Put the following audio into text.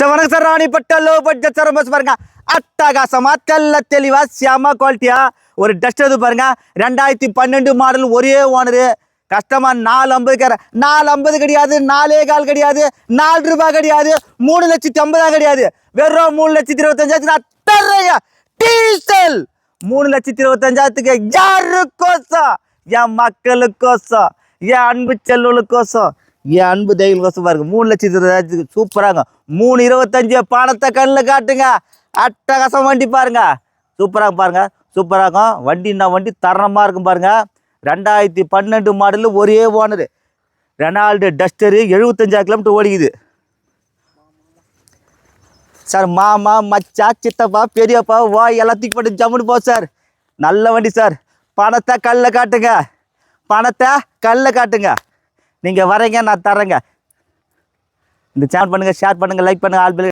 Sir வணக்கம் sir. ராணிப்பட்ட low budget sir bus பாருங்க. அட்டகாசமா தெல்ல தெளிவா செம குவாலிட்டியா ஒரு டஸ்ட் எது பாருங்க. 2012 மாடல், ஒரே ஓனரு. கஸ்டமர் 450 450 கிடையாது, 4.25 கிடையாது, 4 ரூபாய் கிடையாது, 3,50,000 கிடையாது, வெறும் 3,25,000 தர்றேங்க. டீசல் 3,25,000 யாருக்கோசம்? என் மக்களுக்கோசம், என் அன்பு செல்லுகளுக்கோசம், என் அன்பு தெய்வங்களுக்கோசம் பாருங்க. 3,20,000 சூப்பராங்க. 3,25 பணத்தை கண்ணில் காட்டுங்க. அட்டகாசம் வண்டி பாருங்க. சூப்பராக பாருங்க, சூப்பராகும் வண்டின்னா வண்டி தரமாக இருக்கும் பாருங்க. 2012 மாடலு, ஒரே ஓனரு. ரெனால்டு டஸ்டரு 75,000 கிலோமீட்டர் ஓடிக்குது சார். மாமா, மச்சா, சித்தப்பா, பெரியப்பா, வா எல்லாத்தையும் போட்டு ஜம்முன்னு போ சார். நல்ல வண்டி சார். பணத்தை கல்லில் காட்டுங்க, பணத்தை கல்லில் காட்டுங்க. நீங்கள் வரீங்க, நான் தரேங்க. இந்த சேனல் பண்ணுங்கள், ஷேர் பண்ணுங்கள், லைக் பண்ணுங்கள். ஆல்